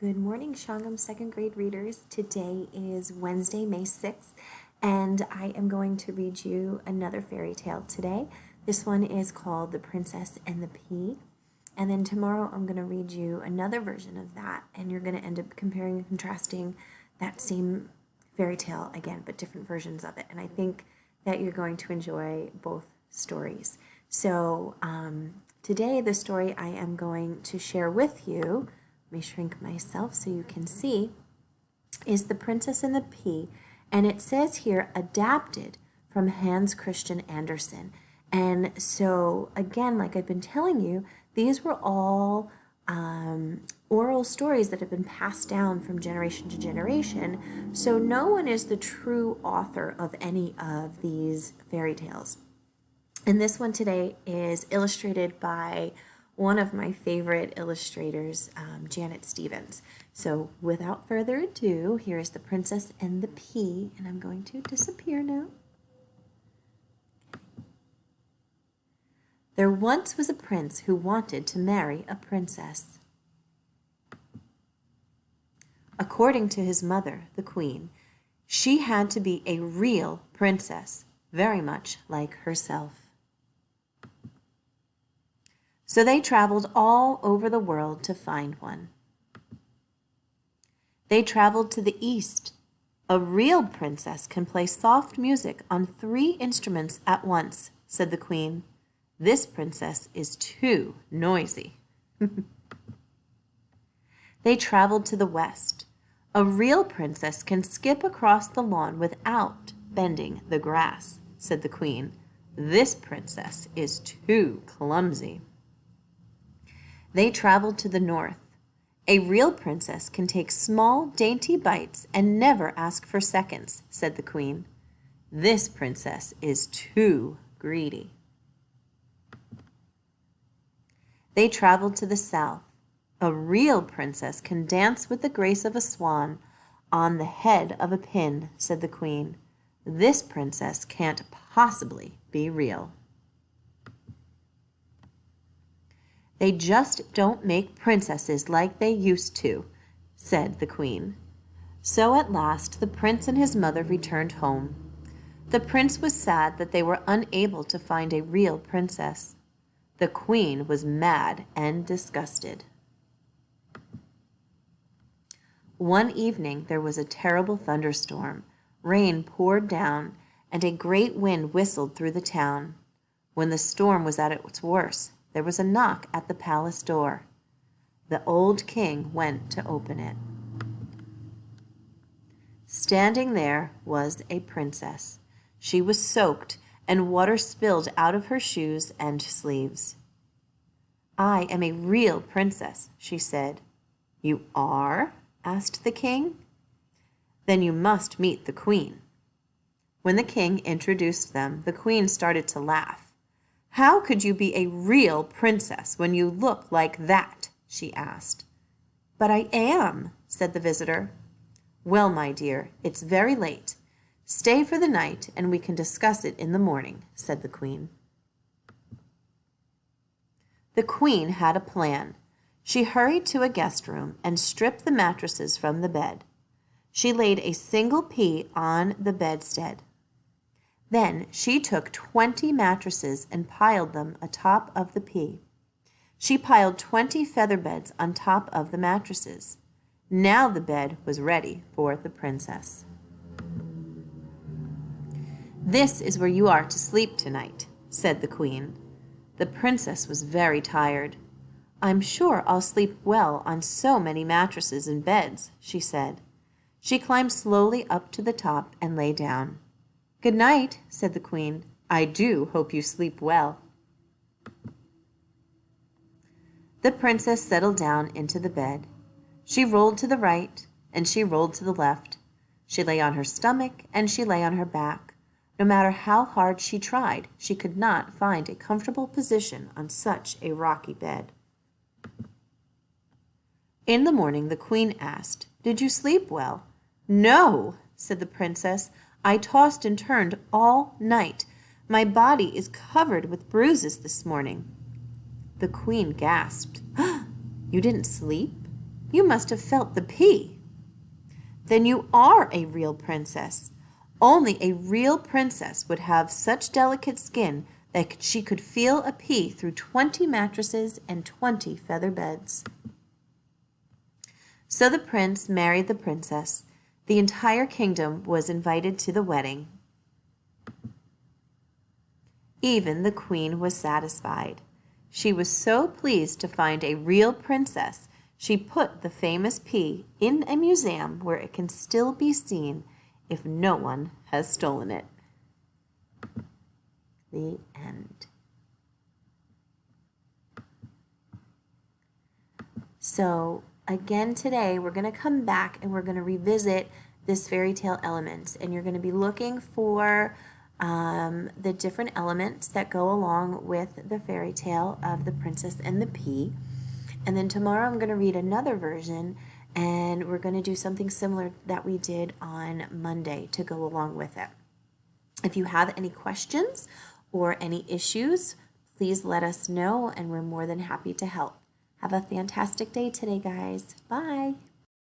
Good morning, Shangam second grade readers. Today is Wednesday, May 6th, and I am going to read you another fairy tale today. This one is called The Princess and the Pea. And then tomorrow I'm going to read you another version of that, and you're going to end up comparing and contrasting that same fairy tale again, but different versions of it. And I think that you're going to enjoy both stories. So today the story I am going to share with you, let me shrink myself so you can see, is The Princess and the Pea. And it says here, adapted from Hans Christian Andersen. And so, again, like I've been telling you, these were all oral stories that have been passed down from generation to generation. So no one is the true author of any of these fairy tales. And this one today is illustrated by one of my favorite illustrators, Janet Stevens. So without further ado, here is The Princess and the Pea, and I'm going to disappear now. There once was a prince who wanted to marry a princess. According to his mother, the queen, she had to be a real princess, very much like herself. So they traveled all over the world to find one. They traveled to the east. A real princess can play soft music on 3 instruments at once, said the queen. This princess is too noisy. They traveled to the west. A real princess can skip across the lawn without bending the grass, said the queen. This princess is too clumsy. They traveled to the north. A real princess can take small, dainty bites and never ask for seconds, said the queen. This princess is too greedy. They traveled to the south. A real princess can dance with the grace of a swan on the head of a pin, said the queen. This princess can't possibly be real. They just don't make princesses like they used to, said the queen. So at last the prince and his mother returned home. The prince was sad that they were unable to find a real princess. The queen was mad and disgusted. One evening there was a terrible thunderstorm. Rain poured down, and a great wind whistled through the town. When the storm was at its worst, there was a knock at the palace door. The old king went to open it. Standing there was a princess. She was soaked, and water spilled out of her shoes and sleeves. I am a real princess, she said. You are? Asked the king. Then you must meet the queen. When the king introduced them, the queen started to laugh. How could you be a real princess when you look like that? She asked. But I am, said the visitor. Well, my dear, it's very late. Stay for the night and we can discuss it in the morning, said the queen. The queen had a plan. She hurried to a guest room and stripped the mattresses from the bed. She laid a single pea on the bedstead. Then she took 20 mattresses and piled them atop of the pea. She piled 20 feather beds on top of the mattresses. Now the bed was ready for the princess. This is where you are to sleep tonight, said the queen. The princess was very tired. I'm sure I'll sleep well on so many mattresses and beds, she said. She climbed slowly up to the top and lay down. Good night, said the queen. I do hope you sleep well. The princess settled down into the bed. She rolled to the right and she rolled to the left. She lay on her stomach and she lay on her back. No matter how hard she tried, she could not find a comfortable position on such a rocky bed. In the morning, the queen asked, Did you sleep well? No, said the princess. I tossed and turned all night. My body is covered with bruises this morning. The queen gasped. You didn't sleep? You must have felt the pea. Then you are a real princess. Only a real princess would have such delicate skin that she could feel a pea through 20 mattresses and 20 feather beds. So the prince married the princess. The entire kingdom was invited to the wedding. Even the queen was satisfied. She was so pleased to find a real princess, she put the famous pea in a museum where it can still be seen if no one has stolen it. The end. So again today we're going to come back and we're going to revisit this fairy tale elements, and you're going to be looking for the different elements that go along with the fairy tale of the princess and the pea. And then tomorrow I'm going to read another version, and we're going to do something similar that we did on Monday to go along with it. If you have any questions or any issues, please let us know, and we're more than happy to help. Have a fantastic day today, guys. Bye.